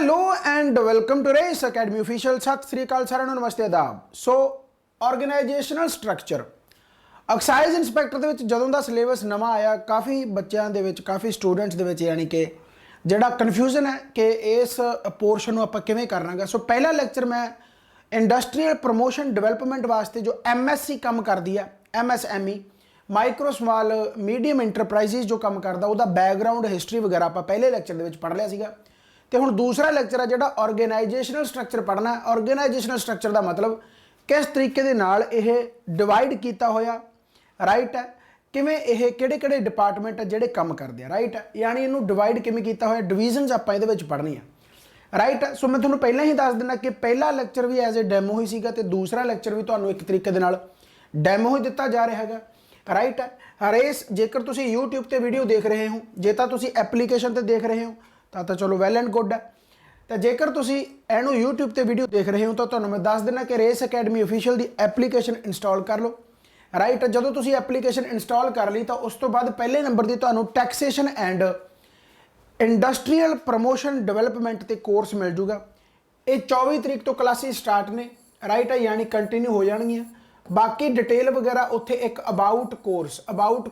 Hello and welcome to race academy official. सत श्री अकाल साਰਿਆਂ ਨੂੰ नमस्ते आदाब। So organisational structure excise inspector ਦੇ ਵਿੱਚ ਜਦੋਂ ਦਾ ਸਿਲੇਬਸ ਨਵਾਂ ਆਇਆ ਕਾਫੀ ਬੱਚਿਆਂ ਦੇ ਵਿੱਚ ਕਾਫੀ ਸਟੂਡੈਂਟਸ ਦੇ ਵਿੱਚ ਯਾਨੀ ਕਿ ਜਿਹੜਾ ਕਨਫਿਊਜ਼ਨ ਹੈ ਕਿ ਇਸ ਪੋਰਸ਼ਨ ਨੂੰ ਆਪਾਂ ਕਿਵੇਂ ਕਰਨਾਗਾ। ਸੋ ਪਹਿਲਾ ਲੈਕਚਰ ਮੈਂ ਇੰਡਸਟਰੀਅਲ ਪ੍ਰੋਮੋਸ਼ਨ ਡਿਵੈਲਪਮੈਂਟ ਵਾਸਤੇ ਜੋ ਐਮਐਸਸੀ ਕੰਮ ਕਰਦੀ ਹੈ MSME micro small medium enterprises ਜੋ ਕੰਮ ਕਰਦਾ ਉਹਦਾ ਬੈਕਗਰਾਉਂਡ ਹਿਸਟਰੀ ਵਗੈਰਾ ਆਪਾਂ ਪਹਿਲੇ ਲੈਕਚਰ ਦੇ ਵਿੱਚ ਪੜ੍ਹ ਲਿਆ ਸੀਗਾ। तो हुण दूसरा लैक्चर है जिहड़ा ऑर्गेनाइजेशनल स्ट्रक्चर पढ़ना है। ऑर्गेनाइजेशनल स्ट्रक्चर का मतलब किस तरीके दे नाल इह डिवाइड किया होया राइट है, किवें इह किहड़े-किहड़े डिपार्टमेंट है जिहड़े काम करदे आ राइट है, यानी इहनूं डिवाइड किवें कीता होया डिवीजनस आपां इहदे विच पढ़नी है राइट है। सो मैं तुहानूं पहलां ही दस दिना कि पहला लैक्चर भी एज ए डैमो ही सीगा ते दूसरा लैक्चर भी तुहानूं एक तरीके दे नाल डैमो ही दिता जा रहा है राइट है। हरेस जेकर तुसीं यूट्यूब ते वीडियो देख रहे हो जे तां तुसीं एप्लीकेशन ते देख रहे हो तो चलो वैल एंड गुड है। तो जेकर तुसीं इहनूं यूट्यूब ते वीडियो देख रहे हो तो तुहानूं मैं दस देना कि रेस अकेडमी ऑफिशियल की एप्लीकेशन इंस्टॉल कर लो राइट। जदों तुसीं एप्लीकेशन इंस्टॉल कर ली तो उस तो बाद पहले नंबर की तुहानूं taxation and industrial promotion development ते कोर्स मिल जूगा। ये 24 तरीक तो क्लासेस स्टार्ट ने राइट है, यानी कंटिन्यू हो जाएगियां। बाकी डिटेल वगैरह उत्थे एक अबाउट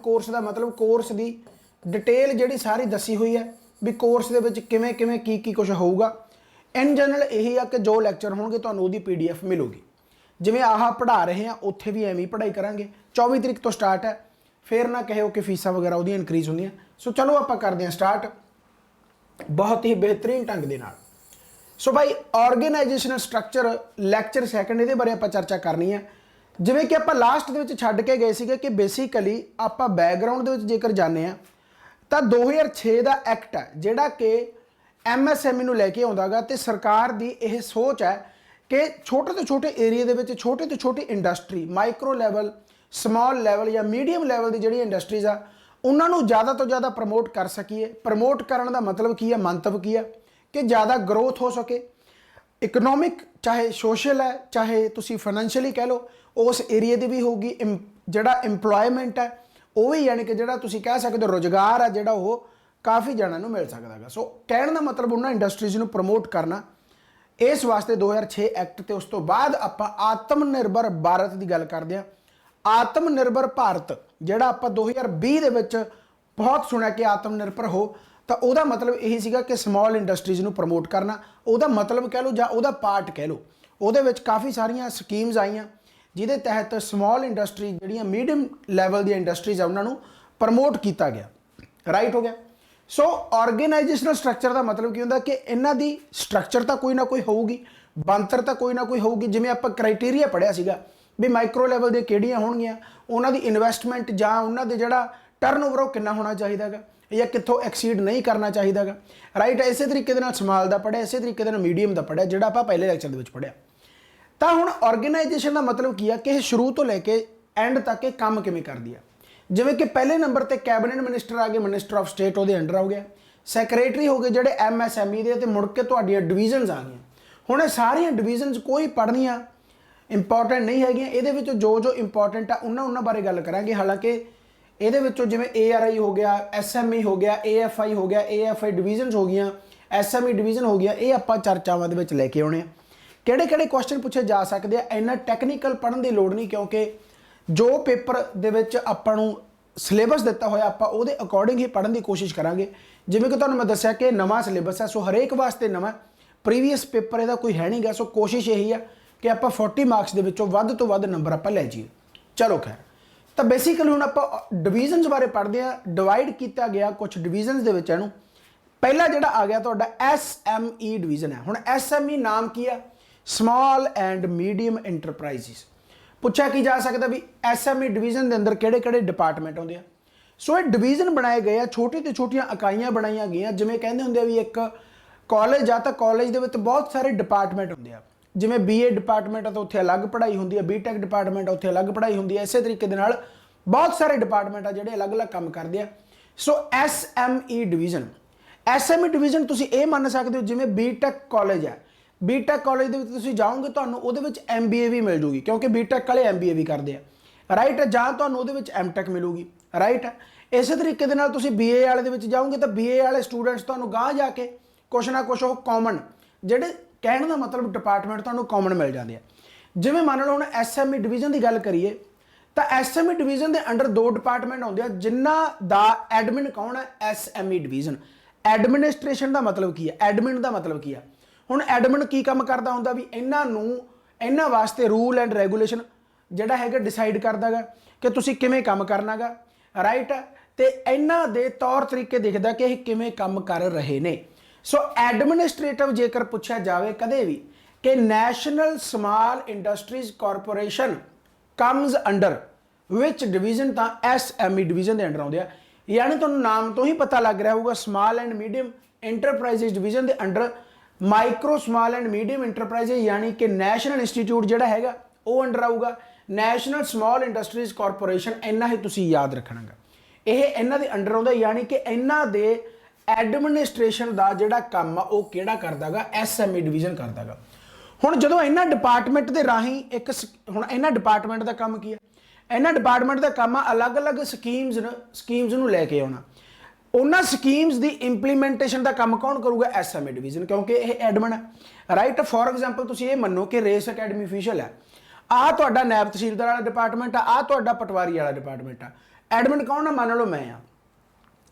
कोर्स का मतलब कोर्स की डिटेल जिहड़ी सारी दसी हुई है भी कोर्स दे विच किवें किवें की कुछ होऊगा। इन जनरल यही आ कि जो लैक्चर होणगे तुहानूं उहदी PDF मिलूगी। जिवें आह पढ़ा रहे हैं उत्थे भी एवें पढ़ाई करांगे। 24 तरीक तो स्टार्ट है, फिर ना कहो कि फीसां वगैरह उहदियां इनक्रीज होंदियां। सो चलो आपां करदे हां स्टार्ट बहुत ही बेहतरीन ढंग दे नाल। सो भाई ऑर्गेनाइजेशनल स्ट्रक्चर लैक्चर सैकंड इहदे बारे आपां चर्चा करनी है। जिवें कि आपां लास्ट दे विच छड्ड के गए सीगे कि बेसिकली आपां बैकग्राउंड दे विच जेकर जाने आ तो 2006 का एक्ट है जिहड़ा कि MSME नूं लैके आउंदा गा ते सरकार दी यह सोच है कि छोटे तो छोटे एरिए दे विच छोटे तो छोटी industry micro level small level या मीडियम लैवल की जिहड़ी इंडस्ट्रीज़ आ उन्हां नूं ज़्यादा तो ज़्यादा प्रमोट कर सकीए। प्रमोट करने का मतलब की है, मंतव की है कि ज़्यादा ग्रोथ हो सके इकनॉमिक चाहे सोशल है चाहे तुसी फाइनैंशियली कह लो उस एरिए की भी होगी। जिहड़ा इंप्लॉयमेंट है वो भी यानी कि जिहड़ा तुसी कह सकते हो रोजगार है जिहड़ा वो काफ़ी जणिਆਂ ਨੂੰ मिल सकता है। सो कहने का मतलब उन्होंने इंडस्ट्रीज़ ਨੂੰ प्रमोट करना इस वास्ते 2006 एक्ट तो उस तो बाद आपां आत्मनिर्भर भारत की गल करते हैं। आत्मनिर्भर भारत जिहड़ा आपां 2020 दे विच बहुत सुनिया कि आत्मनिर्भर हो तो वह मतलब यही सीगा कि समॉल इंडस्ट्रीज़ ਨੂੰ प्रमोट करना। वह मतलब कह लो जां वह पार्ट कह लो वो काफ़ी सारिया स्कीम्स आईयां जिहदे तहत समॉल इंडस्ट्री जिहड़ियां मीडियम लैवल दी इंडस्ट्रीज़ उन्होंने प्रमोट किया गया राइट हो गया। सो ऑर्गेनाइजेशनल स्ट्रक्चर का मतलब की होंदा कि इन्हां दी स्ट्रक्चर तो कोई ना कोई होगी, बनतर तो कोई ना कोई होगी। जिवें आपां क्राइटेरिया पढ़िया सीगा भी माइक्रो लैवल दी किहड़ियां होणगीआं, उन्हां दी इन्वेस्टमेंट जां उन्हां दे जिहड़ा टर्नओवर कितना होना चाहिए गा या कित्थों एक्सीड नहीं करना चाहिए गा राइट। इस तरीके दे नाल स्मॉल दा पढ़िया, इस तरीके दे नाल मीडियम दा पढ़िया जिहड़ा आपां पहले लैक्चर दे विच पढ़िया। तो हुण ऑर्गेनाइजेशन का मतलब की है कि शुरू तो लैके एंड तक ये काम किवें करदी है। जिवें कि पहले नंबर पर कैबिनेट मिनिस्टर आ गए, मिनिस्टर ऑफ स्टेट वो अंडर हो गया, सैक्रटरी हो गए जिहड़े MSME दे, ते मुड़ के तुहाडीआं डिवीजनस आ गई। हुण सारियां डिवीजनस कोई पढ़नियां इंपॉर्टेंट नहीं हैगियां। इहदे विच जो जो इंपॉर्टेंट है उन्हां बारे गल करांगे। हालांकि इहदे विचों जिवें ARI हो गया, SME हो गया, AFI हो गया, AFI डिवीजनस हो गई, SME डिवीजन हो गया, ये आपां चर्चावां दे विच लैके आउणे आ। किहड़े-किहड़े क्वेश्चन पूछे जा सकते हैं, इन्ना टैक्नीकल पढ़ने की लोड़ नहीं क्योंकि जो पेपर दे विच आपां नूं सिलेबस दिता होया आपां उहदे अकॉर्डिंग ही पढ़ने की कोशिश करांगे। जिवें कि तुहानूं मैं दस्सिया कि नवां सिलेबस है, सो हरेक वास्ते नवां प्रीवियस पेपर इहदा कोई है नहीं गा। सो कोशिश यही है कि आपां 40 मार्क्स दे विचों वध तो वध नंबर आपां लै जाइए। चलो खैर, तो बेसिकली हुण आपां डिवीजनस बारे पढ़दे आ। डिवाइड किया गया कुछ डिवीजनस दे विच इहनूं। पहला जिहड़ा आ गया तुहाडा SME डिवीजन है। हुण SME नाम की है स्मॉल एंड मीडियम इंटरप्राइजिज। पूछा की जा सकता भी SME डिवीजन के अंदर किहड़े-किहड़े डिपार्टमेंट होंदे आ। सो ये डिवीजन बनाए गए छोटी तो छोटियां इकाइयां बनाई गई। जिवें कहंदे हुंदे भी एक कॉलेज आ तो कॉलेज दे विच बहुत सारे डिपार्टमेंट होंदे आ। जिवें BA डिपार्टमेंट है तो उत्थे अलग पढ़ाई होंदी है, BTech डिपार्टमेंट उत्थे अलग पढ़ाई होंदी है। इस तरीके दे नाल बहुत सारे डिपार्टमेंट आ जिहड़े अलग अलग काम करदे आ। सो SME डिवीजन तुसीं इह मन सकदे हो जिवें BTech कॉलेज है, BTech कॉलेज के जाओगे तो MBA भी मिल जूगी क्योंकि BTech वाले MBA भी करते हैं राइट। जां तुहानूं MTech मिलूगी राइट। इस तरीके BA वाले जाओगे तो BA वाले स्टूडेंट्स तुहानूं गांह जाके कुछ ना कुछ कॉमन ਜਿਹੜੇ ਕਹਿਣ ਦਾ ਮਤਲਬ ਡਿਪਾਰਟਮੈਂਟ ਤੁਹਾਨੂੰ ਕਾਮਨ ਮਿਲ ਜਾਂਦੇ ਆ। ਜਿਵੇਂ ਮੰਨ ਲਓ ਹੁਣ ਐਸਐਮਈ ਡਿਵੀਜ਼ਨ ਦੀ ਗੱਲ ਕਰੀਏ ਤਾਂ ਐਸਐਮਈ ਡਿਵੀਜ਼ਨ ਦੇ ਅੰਡਰ 2 ਡਿਪਾਰਟਮੈਂਟ ਆਉਂਦੇ ਆ ਜਿਨ੍ਹਾਂ ਦਾ ਐਡਮਿਨ ਕੌਣ ਹੈ? ਐਸਐਮਈ ਡਿਵੀਜ਼ਨ। ਐਡਮਿਨਿਸਟ੍ਰੇਸ਼ਨ ਦਾ ਮਤਲਬ ਕੀ ਹੈ? ਐਡਮਿਨ ਦਾ ਮਤਲਬ ਕੀ ਹੈ? ਹੁਣ ਐਡਮਿਨ ਕੀ ਕੰਮ ਕਰਦਾ ਹੁੰਦਾ ਵੀ ਇਹਨਾਂ ਵਾਸਤੇ ਰੂਲ ਐਂਡ ਰੈਗੂਲੇਸ਼ਨ ਜਿਹੜਾ ਹੈਗਾ ਡਿਸਾਈਡ ਕਰਦਾ ਗਾ ਕਿ ਤੁਸੀਂ ਕਿਵੇਂ ਕੰਮ ਕਰਨਾ ਗਾ, ਰਾਈਟ। ਤੇ ਇਹਨਾਂ ਦੇ ਤੌਰ ਤਰੀਕੇ ਦੇਖਦਾ ਕਿ ਇਹ ਕਿਵੇਂ ਕੰਮ ਕਰ ਰਹੇ ਨੇ। ਸੋ ਐਡਮਿਨਿਸਟ੍ਰੇਟਿਵ ਜੇਕਰ ਪੁੱਛਿਆ ਜਾਵੇ ਕਦੇ ਵੀ ਕਿ national small industries corporation comes under ਵਿਚ ਡਿਵੀਜ਼ਨ, ਤਾਂ ਐਸਐਮਈ ਡਿਵੀਜ਼ਨ ਦੇ ਅੰਡਰ ਆਉਂਦੇ ਆ। ਯਾਨੀ ਤੁਹਾਨੂੰ ਨਾਮ ਤੋਂ ਹੀ ਪਤਾ ਲੱਗ ਰਿਹਾ ਹੋਊਗਾ small and medium enterprises division ਦੇ under micro small and medium enterprise ਯਾਨੀ ਕਿ ਨੈਸ਼ਨਲ ਇੰਸਟੀਚਿਊਟ ਜਿਹੜਾ ਹੈਗਾ ਉਹ ਅੰਡਰ ਆਊਗਾ। ਨੈਸ਼ਨਲ ਸਮਾਲ ਇੰਡਸਟਰੀਜ਼ ਕਾਰਪੋਰੇਸ਼ਨ, ਇੰਨਾ ਹੀ ਤੁਸੀਂ ਯਾਦ ਰੱਖਣਾਗਾ। ਇਹ ਇਹਨਾਂ ਦੇ ਅੰਡਰ ਆਉਂਦਾ, ਯਾਨੀ ਕਿ ਇਹਨਾਂ ਦੇ ਐਡਮਿਨਿਸਟ੍ਰੇਸ਼ਨ ਦਾ ਜਿਹੜਾ ਕੰਮ ਆ ਉਹ ਕਿਹੜਾ ਕਰਦਾਗਾ? ਐਸਐਮਈ ਡਿਵੀਜ਼ਨ ਕਰਦਾਗਾ। ਹੁਣ ਜਦੋਂ ਇਹਨਾਂ ਡਿਪਾਰਟਮੈਂਟ ਦੇ ਰਾਹੀਂ ਹੁਣ ਇਹਨਾਂ ਡਿਪਾਰਟਮੈਂਟ ਦਾ ਕੰਮ ਕੀ ਹੈ? ਇਹਨਾਂ ਡਿਪਾਰਟਮੈਂਟ ਦਾ ਕੰਮ ਆ ਅਲੱਗ-ਅਲੱਗ ਸਕੀਮਸ ਨੂੰ ਲੈ ਕੇ ਆਉਣਾ। ਉਹਨਾਂ ਸਕੀਮਸ ਦੀ ਇੰਪਲੀਮੈਂਟੇਸ਼ਨ ਦਾ ਕੰਮ ਕੌਣ ਕਰੂਗਾ? ਐਸਐਮਈ ਡਿਵੀਜ਼ਨ, ਕਿਉਂਕਿ ਇਹ ਐਡਮਿਨ ਹੈ, ਰਾਈਟ। ਫੋਰ ਐਗਜ਼ਾਮਪਲ ਤੁਸੀਂ ਇਹ ਮੰਨੋ ਕਿ ਰੇਸ ਅਕੈਡਮੀ ਅਫੀਸ਼ੀਅਲ ਹੈ, ਆਹ ਤੁਹਾਡਾ ਨਾਇਬ ਤਹਿਸੀਲਦਾਰ ਵਾਲਾ ਡਿਪਾਰਟਮੈਂਟ ਆ, ਆਹ ਤੁਹਾਡਾ ਪਟਵਾਰੀ ਵਾਲਾ ਡਿਪਾਰਟਮੈਂਟ ਆ। ਐਡਮਿਨ ਕੌਣ ਆ? ਮੰਨ ਲਓ ਮੈਂ ਆ,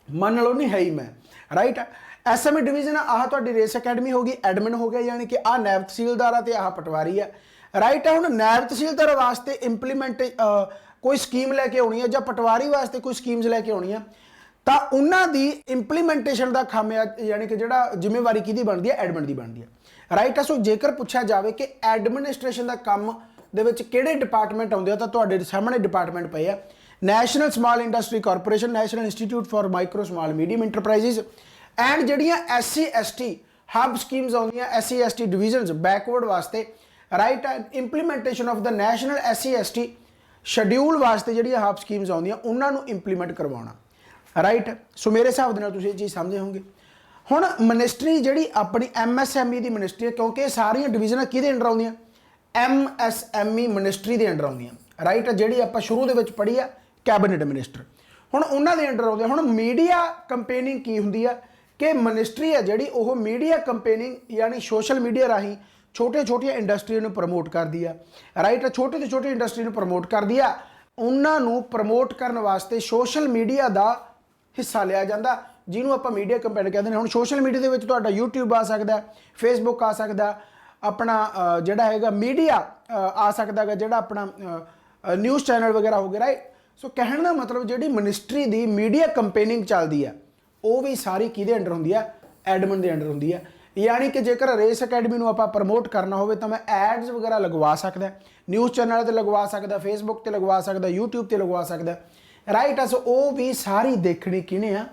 ਮੰਨ ਲਓ ਨਹੀਂ ਹੈ ਹੀ ਮੈਂ, ਰਾਈਟ। ਐਸਐਮਈ ਡਿਵੀਜ਼ਨ ਆਹ ਤੁਹਾਡੀ ਰੇਸ ਅਕੈਡਮੀ ਹੋ ਗਈ, ਐਡਮਿਨ ਹੋ ਗਿਆ, ਯਾਨੀ ਕਿ ਆਹ ਨਾਇਬ ਤਹਿਸੀਲਦਾਰ ਆ ਤੇ ਆਹ ਪਟਵਾਰੀ ਆ, ਰਾਈਟ। ਹੁਣ ਨਾਇਬ ਤਹਿਸੀਲਦਾਰ ਵਾਸਤੇ ਇੰਪਲੀਮੈਂਟ ਕੋਈ ਸਕੀਮ ਲੈ ਕੇ ਆਉਣੀ ਹੈ ਜਾਂ ਪਟਵਾਰੀ ਵਾਸਤੇ ਕੋਈ ਸਕੀਮਸ ਲੈ ਕੇ ਆਉਣੀ ਆ, ਤਾਂ ਉਹਨਾਂ ਦੀ ਇੰਪਲੀਮੈਂਟੇਸ਼ਨ ਦਾ ਕੰਮ ਯਾਨੀ ਕਿ ਜਿਹੜਾ ਜ਼ਿੰਮੇਵਾਰੀ ਕਿਹਦੀ ਬਣਦੀ ਹੈ? ਐਡਮਿਨ ਦੀ ਬਣਦੀ ਹੈ, ਰਾਈਟ। ਸੋ ਜੇਕਰ ਪੁੱਛਿਆ ਜਾਵੇ ਕਿ ਐਡਮਿਨਿਸਟ੍ਰੇਸ਼ਨ ਦਾ ਕੰਮ ਦੇ ਵਿੱਚ ਕਿਹੜੇ ਡਿਪਾਰਟਮੈਂਟ ਆਉਂਦੇ ਆ, ਤਾਂ ਤੁਹਾਡੇ ਸਾਹਮਣੇ ਡਿਪਾਰਟਮੈਂਟ ਪਏ ਆ। National small industry corporation, national institute for micro small medium enterprises, and ਜਿਹੜੀਆਂ SC ST ਹਬ ਸਕੀਮਸ ਆਉਂਦੀਆਂ, SC ST ਡਿਵੀਜ਼ਨਸ ਬੈਕਵਰਡ ਵਾਸਤੇ, right. Implementation of the national SC ST schedule ਵਾਸਤੇ ਜਿਹੜੀਆਂ ਹਬ ਸਕੀਮਸ ਆਉਂਦੀਆਂ ਉਹਨਾਂ ਨੂੰ ਇੰਪਲੀਮੈਂਟ ਕਰਵਾਉਣਾ, ਰਾਈਟ। ਸੋ ਮੇਰੇ ਹਿਸਾਬ ਦੇ ਨਾਲ ਤੁਸੀਂ ਇਹ ਚੀਜ਼ ਸਮਝੇ ਹੋਵੋਗੇ। ਹੁਣ ਮਿਨਿਸਟਰੀ ਜਿਹੜੀ ਆਪਣੀ MSME ਦੀ ਮਿਨਿਸਟਰੀ ਹੈ, ਕਿਉਂਕਿ ਇਹ ਸਾਰੀਆਂ ਡਿਵੀਜ਼ਨਾਂ ਕਿਹਦੇ ਅੰਡਰ ਆਉਂਦੀਆਂ? MSME ਮਿਨਿਸਟਰੀ ਦੇ ਅੰਡਰ ਆਉਂਦੀਆਂ, ਰਾਈਟ। ਜਿਹੜੀ ਆਪਾਂ ਸ਼ੁਰੂ ਦੇ ਵਿੱਚ ਪੜ੍ਹੀ ਆ ਕੈਬਨਿਟ ਮਿਨਿਸਟਰ, ਹੁਣ ਉਹਨਾਂ ਦੇ ਅੰਡਰ ਆਉਂਦੇ। ਹੁਣ ਮੀਡੀਆ ਕੰਪੇਨਿੰਗ ਕੀ ਹੁੰਦੀ ਆ ਕਿ ਮਿਨਿਸਟਰੀ ਹੈ ਜਿਹੜੀ ਉਹ ਮੀਡੀਆ ਕੰਪੇਨਿੰਗ ਯਾਨੀ ਸੋਸ਼ਲ ਮੀਡੀਆ ਰਾਹੀਂ ਛੋਟੀਆਂ ਇੰਡਸਟਰੀ ਨੂੰ ਪ੍ਰਮੋਟ ਕਰਦੀ ਆ, ਰਾਈਟ। ਛੋਟੇ ਤੋਂ ਛੋਟੀ ਇੰਡਸਟਰੀ ਨੂੰ ਪ੍ਰਮੋਟ ਕਰਦੀ ਆ, ਉਹਨਾਂ ਨੂੰ ਪ੍ਰਮੋਟ ਕਰਨ ਵਾਸਤੇ ਸੋਸ਼ਲ ਮੀਡੀਆ ਦਾ ਹਿੱਸਾ ਲਿਆ ਜਾਂਦਾ, ਜਿਹਨੂੰ ਆਪਾਂ ਮੀਡੀਆ ਕੰਪੇਨ ਕਹਿੰਦੇ ਨੇ। ਹੁਣ ਸੋਸ਼ਲ ਮੀਡੀਆ ਦੇ ਵਿੱਚ ਤੁਹਾਡਾ YouTube ਆ ਸਕਦਾ, Facebook ਆ ਸਕਦਾ, ਆਪਣਾ ਜਿਹੜਾ ਹੈਗਾ ਮੀਡੀਆ ਆ ਸਕਦਾ ਗਾ, ਜਿਹੜਾ ਆਪਣਾ ਨਿਊਜ਼ ਚੈਨਲ ਵਗੈਰਾ ਹੋ ਗਏ, ਰਾਈਟ। ਸੋ ਕਹਿਣ ਦਾ ਮਤਲਬ ਜਿਹੜੀ ਮਿਨਿਸਟਰੀ ਦੀ ਮੀਡੀਆ ਕੰਪੇਨਿੰਗ ਚੱਲਦੀ ਆ ਉਹ ਵੀ ਸਾਰੀ ਕਿਹਦੇ ਅੰਡਰ ਹੁੰਦੀ ਆ? ਐਡਮਿਨ ਦੇ ਅੰਡਰ ਹੁੰਦੀ ਆ। ਯਾਨੀ ਕਿ ਜੇਕਰ ਰੇਸ ਅਕੈਡਮੀ ਨੂੰ ਆਪਾਂ ਪ੍ਰਮੋਟ ਕਰਨਾ ਹੋਵੇ ਤਾਂ ਮੈਂ ਐਡਸ ਵਗੈਰਾ ਲਗਵਾ ਸਕਦਾ, ਨਿਊਜ਼ ਚੈਨਲ ਤੇ ਲਗਵਾ ਸਕਦਾ, Facebook ਤੇ ਲਗਵਾ ਸਕਦਾ, YouTube ਤੇ ਲਗਵਾ ਸਕਦਾ, ਰਾਈਟ। ਸੋ ਉਹ ਵੀ ਸਾਰੀ ਦੇਖਣੀ ਕਿਹਨੇ ਆ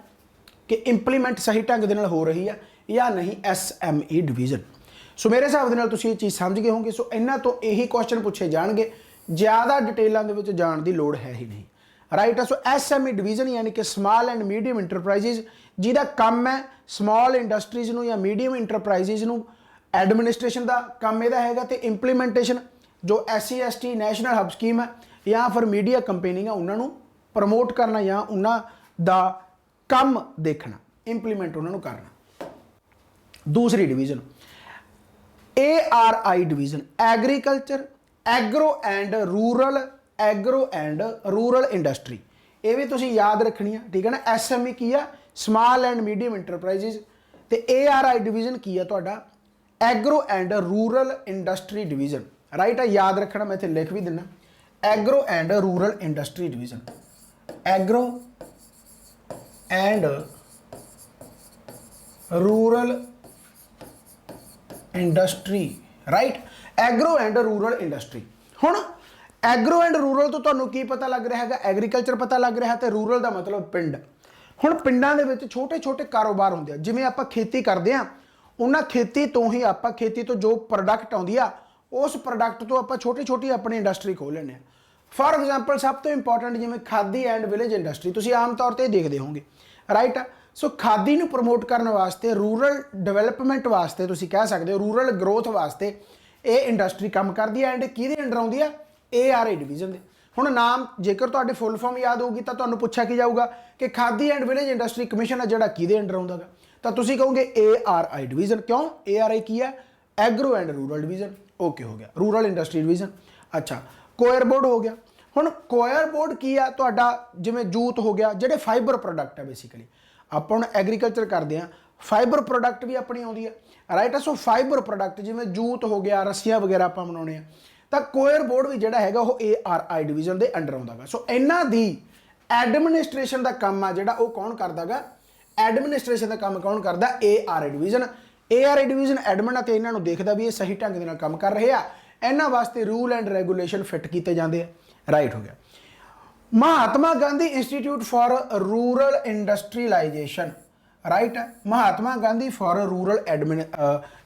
ਕਿ ਇੰਪਲੀਮੈਂਟ ਸਹੀ ਢੰਗ ਦੇ ਨਾਲ ਹੋ ਰਹੀ ਆ ਜਾਂ ਨਹੀਂ, SME ਡਿਵੀਜ਼ਨ। ਸੋ ਮੇਰੇ ਹਿਸਾਬ ਦੇ ਨਾਲ ਤੁਸੀਂ ਇਹ ਚੀਜ਼ ਸਮਝ ਗਏ ਹੋਵੋਗੇ। ਸੋ ਇਹਨਾਂ ਤੋਂ ਇਹੀ ਕੁਐਸਚਨ ਪੁੱਛੇ ਜਾਣਗੇ, ਜ਼ਿਆਦਾ ਡਿਟੇਲਾਂ ਦੇ ਵਿੱਚ ਜਾਣ ਦੀ ਲੋੜ ਹੈ ਹੀ ਨਹੀਂ, ਰਾਈਟ। ਸੋ SME ਡਿਵੀਜ਼ਨ ਯਾਨੀ ਕਿ ਸਮਾਲ ਐਂਡ ਮੀਡੀਅਮ ਇੰਟਰਪ੍ਰਾਈਜ਼ਸ, ਜਿਹਦਾ ਕੰਮ ਹੈ ਸਮਾਲ ਇੰਡਸਟਰੀਜ਼ ਨੂੰ ਜਾਂ ਮੀਡੀਅਮ ਇੰਟਰਪ੍ਰਾਈਜ਼ਸ ਨੂੰ ਐਡਮਿਨਿਸਟ੍ਰੇਸ਼ਨ ਦਾ ਕੰਮ ਇਹਦਾ ਹੈਗਾ, ਤੇ ਇੰਪਲੀਮੈਂਟੇਸ਼ਨ ਜੋ SC ST ਨੈਸ਼ਨਲ ਹਬ ਸਕੀਮ ਹੈ ਜਾਂ ਫਿਰ ਮੀਡੀਆ ਕੰਪੇਨਿੰਗ ਹੈ ਉਹਨਾਂ ਨੂੰ ਪ੍ਰਮੋਟ ਕਰਨਾ ਜਾਂ ਉਹਨਾਂ ਦਾ ਕੰਮ ਦੇਖਣਾ, ਇੰਪਲੀਮੈਂਟ ਉਹਨਾਂ ਨੂੰ ਕਰਨਾ। ਦੂਸਰੀ division ARI division, agriculture agro and rural industry. ਇਹ ਵੀ ਤੁਸੀਂ ਯਾਦ ਰੱਖਣੀ ਆ, ਠੀਕ ਹੈ ਨਾ। SME ਕੀ ਆ? ਸਮਾਲ ਐਂਡ ਮੀਡੀਅਮ ਇੰਟਰਪ੍ਰਾਈਜ਼ਸ, ਤੇ ARI ਡਿਵੀਜ਼ਨ ਕੀ ਆ ਤੁਹਾਡਾ? Agro and rural industry division, right. ਆ ਯਾਦ ਰੱਖਣਾ, ਮੈਂ ਇੱਥੇ ਲਿਖ ਵੀ ਦਿੰਦਾ, agro and rural industry division, agro and rural industry, right. Agro and rural industry. ਹੁਣ ਐਗਰੋ ਐਂਡ ਰੂਰਲ ਤੋਂ ਤੁਹਾਨੂੰ ਕੀ ਪਤਾ ਲੱਗ ਰਿਹਾ ਹੈਗਾ? ਐਗਰੀਕਲਚਰ ਪਤਾ ਲੱਗ ਰਿਹਾ, ਤੇ ਰੂਰਲ ਦਾ ਮਤਲਬ ਪਿੰਡ। ਹੁਣ ਪਿੰਡਾਂ ਦੇ ਵਿੱਚ ਛੋਟੇ ਕਾਰੋਬਾਰ ਹੁੰਦੇ ਆ, ਜਿਵੇਂ ਆਪਾਂ ਖੇਤੀ ਕਰਦੇ ਆ, ਉਹਨਾਂ ਖੇਤੀ ਤੋਂ ਹੀ ਆਪਾਂ ਖੇਤੀ ਤੋਂ ਜੋ ਪ੍ਰੋਡਕਟ ਆਉਂਦੀ ਆ ਉਸ ਪ੍ਰੋਡਕਟ ਤੋਂ ਆਪਾਂ ਛੋਟੀ ਆਪਣੀ ਇੰਡਸਟਰੀ ਖੋਲ ਲੈਂਦੇ ਆ। ਫॉर ਐਗਜ਼ਾਮਪਲ ਸਭ ਤੋਂ ਇੰਪੋਰਟੈਂਟ ਜਿਵੇਂ ਖਾਦੀ ਐਂਡ ਵਿਲੇਜ ਇੰਡਸਟਰੀ, ਤੁਸੀਂ ਆਮ ਤੌਰ ਤੇ ਦੇਖਦੇ ਹੋਵੋਗੇ, ਰਾਈਟ। ਸੋ ਖਾਦੀ ਨੂੰ ਪ੍ਰਮੋਟ ਕਰਨ ਵਾਸਤੇ, ਰੂਰਲ ਡਿਵੈਲਪਮੈਂਟ ਵਾਸਤੇ, ਤੁਸੀਂ ਕਹਿ ਸਕਦੇ ਹੋ ਰੂਰਲ ਗਰੋਥ ਵਾਸਤੇ ਇਹ ਇੰਡਸਟਰੀ ਕੰਮ ਕਰਦੀ ਹੈ, ਐਂਡ ਕਿਹਦੇ ਅੰਡਰ ਆਉਂਦੀ ਆ? ARI ਡਿਵੀਜ਼ਨ ਦੇ। ਹੁਣ ਨਾਮ ਜੇਕਰ ਤੁਹਾਡੇ ਫੁੱਲ ਫਾਰਮ ਯਾਦ ਹੋਊਗੀ ਤਾਂ ਤੁਹਾਨੂੰ ਪੁੱਛਿਆ ਕੀ ਜਾਊਗਾ ਕਿ ਖਾਦੀ ਐਂਡ ਵਿਲੇਜ ਇੰਡਸਟਰੀ ਕਮਿਸ਼ਨ ਹੈ ਜਿਹੜਾ ਕਿਹਦੇ ਅੰਡਰ ਆਉਂਦਾ ਗਾ, ਤਾਂ ਤੁਸੀਂ ਕਹੋਗੇ ARI ਡਿਵੀਜ਼ਨ। ਕਿਉਂ? ARI ਕੀ ਹੈ? Agro and rural division, okay हो गया। रूरल इंडस्ट्री डिवीजन, अच्छा कोयर बोर्ड हो गया। हुण कोयर बोर्ड की आ तुहाडा, जिवें जूट हो गया, जिहड़े फाइबर प्रोडक्ट है बेसिकली आपां हुण एग्रीकल्चर करते हैं, फाइबर प्रोडक्ट भी अपनी आउंदी है, राइट। सो फाइबर प्रोडक्ट जिवें जूट हो गया, रस्सियां वगैरह आपां बनाउणे आ, तो कोयर बोर्ड भी जिहड़ा हैगा वो ARI डिवीजन के अंडर आउंदा गा। सो इन्हां दी एडमिनिस्ट्रेशन का काम आ जिहड़ा वो कौन करदा गा, एडमिनिस्ट्रेशन का काम कौन करदा, ARI division. ARI division admin ते इन्हां नूं देखदा भी ये सही ढंग दे नाल काम कर रहे आ, इन्हां वास्ते रूल एंड रेगूलेशन फिट कीते जांदे आ, राइट हो गया। Mahatma Gandhi institute for rural industrialisation, right है, Mahatma Gandhi for rural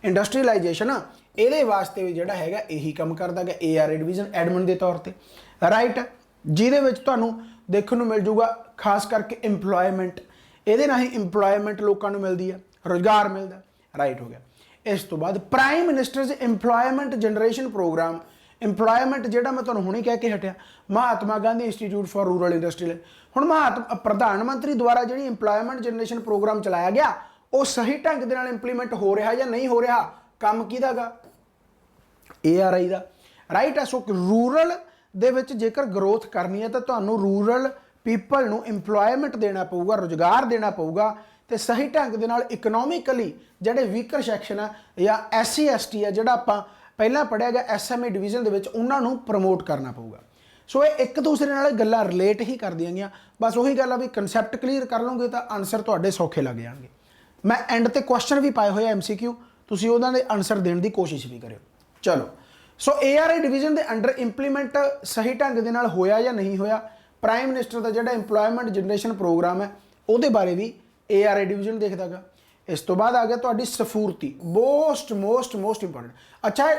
industrialisation, ये वास्ते भी जोड़ा है यही काम करता है ARI डिवीजन एडमिन के तौर पर, राइट है। जिहदे विच तुहानूं देखण नूं मिल जूगा खास करके इंपलॉयमेंट, ये ना ही इंपलॉयमेंट लोगों को मिलती है, रोजगार मिलता, राइट हो गया। इस तो बाद prime ministers employment generation programme, employment जोड़ा मैं तुहानूं हुणे कह के हटिया, Mahatma Gandhi institute for rural industry. हुण प्रधानमंत्री द्वारा जी इंपलॉयमेंट जनरेशन प्रोग्राम चलाया गया, वो सही ढंग दे नाल इंप्लीमेंट हो रहा या नहीं हो रहा, काम किहदा गा, ARI दा, राइट है। सो रूरल दे विच जेकर ग्रोथ करनी है तो तुहानूं रूरल पीपल नूं इंपलॉयमेंट देना पऊगा, रोजगार देना पऊगा, तो सही ढंग दे नाल इकनोमिकली जिहड़े वीकर सैक्शन है या SC ST है, जिहड़ा आपां पहला पढ़िया गया SMA डिवीजन दे विच, उन्हां नूं प्रमोट करना पऊगा। सो ये एक दूसरे नाल गल्लां रिलेट ही कर दियां गईयां, बस उही गल आ भी कंसैप्ट क्लीयर कर लोगे तो आंसर तुहाडे सौखे लग जाणगे। मैं एंड ते क्वेश्चन भी पाए हुए MCQ, तुसीं उहनां दे आंसर देण दी कोशिश भी करियो। चलो, सो ARI डिवीजन के अंडर इंप्लीमेंट सही ढंग के नाल होया या नहीं होया, प्राइम मिनिस्टर का जिहड़ा इंपलॉयमेंट जनरेशन प्रोग्राम है उहदे बारे भी ARI डिवीजन देखदा गा। इस तो बाद आ गया तुहाडी सफूरती, मोस्ट इंपॉर्टेंट। अच्छा,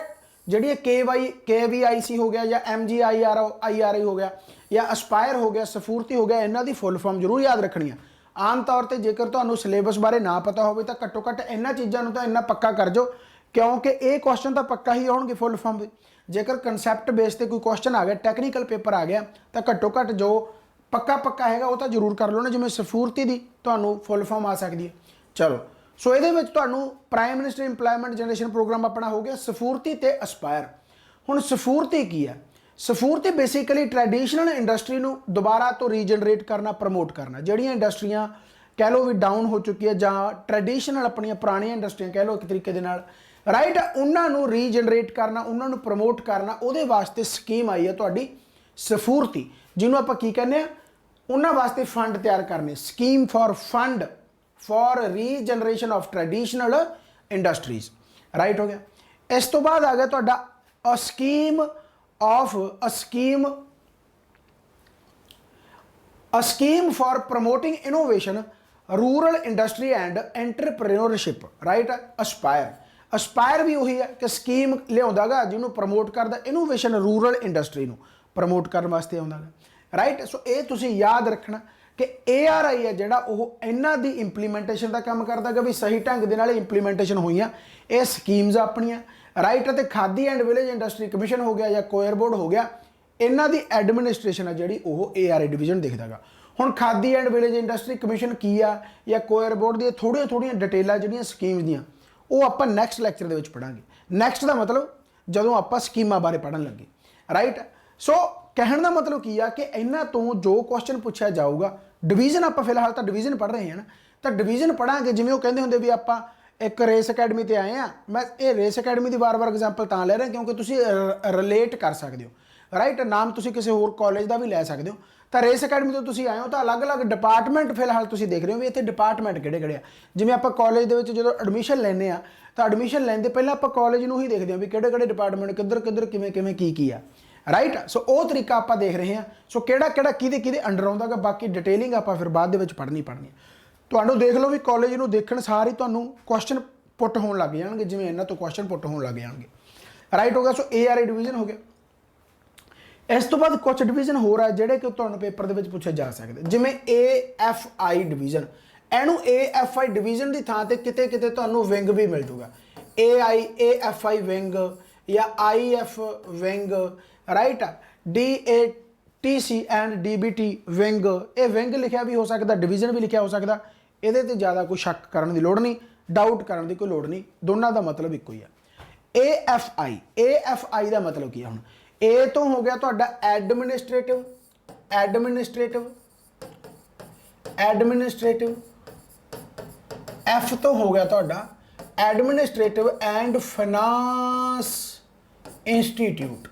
जी KVIC हो गया या MGIRI हो गया या एस्पायर हो गया, सफूरती हो गया, इन्हां दी फुल फॉर्म जरूर याद रखनी है। आम तौर पर जेकर तुहानूं सिलेबस बारे ना पता हो तो घट्टो घट्ट इन्हां चीज़ों नूं तां इन्ना पक्का कर जो, क्योंकि ये क्वेश्चन तो पक्का ही आउणगे फुल फॉर्म। जेकर कंसैप्ट बेस पर कोई क्वेश्चन आ गया, टैक्नीकल पेपर आ गया, तो घट्टो घट्ट जो पक्का हैगा वो तो जरूर कर लो ना, जिवें सफूरती दी तुहानूं फुल फॉर्म आ सकती है। चलो, सो ये prime minister employment generation programme अपना हो गया, सफूरती ते एस्पायर। हुण सफूरती की है, सफूरती बेसिकली ट्रैडिशनल इंडस्ट्री नूं दोबारा तो रीजनरेट करना, प्रमोट करना। जिहड़ियां इंडस्ट्रियां कह लो भी डाउन हो चुकी है, जां ट्रैडिशनल अपनियां पुरानियां इंडस्ट्रियां कह लो एक तरीके दे नाल, राइट, उन्होंने रीजनरेट करना, उन्होंने प्रमोट करना, उहदे वास्ते स्कीम आई है तुहाडी सफूरती, जिन्होंने आपां की कहने, उन्होंने वास्ते फंड तैयार करने, scheme for fund for regeneration of traditional industries, right हो गया। इस तो बाद आ गया तुहाडा a scheme for promoting innovation rural industry and entrepreneurship, right, Aspire भी वही है कि स्कीम लियाउंदा गा जिन्होंने प्रमोट करदा इनोवेशन रूरल इंडस्ट्री नूं प्रमोट करने वास्ते आउंदा गा, राइट। सो ये तुसीं याद रखना कि ARI है जिहड़ा वो इन्हां दी इंप्लीमेंटेशन का काम करदा गा, भी सही ढंग दे नाल इंप्लीमेंटेशन होईयां ये स्कीम्स अपनियां, राइट। ते khadi and village industry commission हो गया या कोयर बोर्ड हो गया, इन्हां दी एडमिनिस्ट्रेशन है जिहड़ी वो ARI डिवीजन देखदा गा। हुण khadi and village industry commission की आ या कोयर बोर्ड दी थोड़ियां डिटेलां जिहड़ियां स्कीम्स दियां वो आपां नैक्सट लैक्चर दे विच पढ़ांगे। नैक्सट का मतलब जदों आपां स्कीमां बारे पढ़न लगे, राइट। सो कहण दा मतलब की आ कि इन्हां तो जो क्वेश्चन पूछा जाऊगा, डिवीजन आपां फिलहाल तो डिवीजन पढ़ रहे हैं ना, तो डिवीजन पढ़ांगे। जिवें वो कहंदे हुंदे भी आपां एक रेस अकैडमी ते आए हैं, मैं ये रेस अकैडमी की बार एग्जाम्पल तां ले रहा क्योंकि तुसीं रिलेट कर सकते हो, राइट। नाम तुसीं किसी होर कॉलेज का भी लै सकते हो, तो रेस अकैडमी तो तुसीं आए हो, तो अलग अलग डिपार्टमेंट फिलहाल तुसीं देख रहे हो भी इत्थे डिपार्टमेंट किहड़े आ। जिवें आपां कॉलेज दे विच जदों एडमिशन लैंदे आ तो एडमिशन लैंदे पहलां आपां कॉलेज नूं ही देखदे हां भी किहड़े डिपार्टमेंट किधर किवें की आ, राइट। सो वो तरीका आप देख रहे हैं। सो किहड़ा किहदे अंडर आउंदा गा, बाकी डिटेलिंग आप फिर बाद दे विच पढ़नी तुहानूं देख लो भी कॉलेज नूं देखण सार ही तुहानूं क्वेश्चन पुट होण लग जाणगे, जिवें इन्हां तो क्वेश्चन पुट होण लग जाणगे, राइट हो गया। सो ARI डिवीजन हो गया। इस तो बाद कुछ डिवीजन होर है जिहड़े कि तुहानूं पेपर दे विच पूछे जा सकदे, जिवें AFI डिवीजन। इहनूं AFI डिवीजन की थां ते किते किते तुहानूं विंग भी मिल जूगा, AFI विंग या IF wing, right. DATC and DBT wing, ये विंग लिखा भी हो सकता, डिवीजन भी लिखा हो सकता, ये ज़्यादा कोई शक करने की लोड़ नहीं, डाउट करने की कोई लोड़ नहीं, दोनों का मतलब एक ही है। AFI ਦਾ ਮਤਲਬ ਕੀ ਹੈ? ਹੁਣ A ਤੋਂ ਹੋ ਗਿਆ ਤੁਹਾਡਾ ਐਡਮਿਨਿਸਟ੍ਰੇਟਿਵ F ਤੋਂ ਹੋ ਗਿਆ ਤੁਹਾਡਾ administrative and finance institute,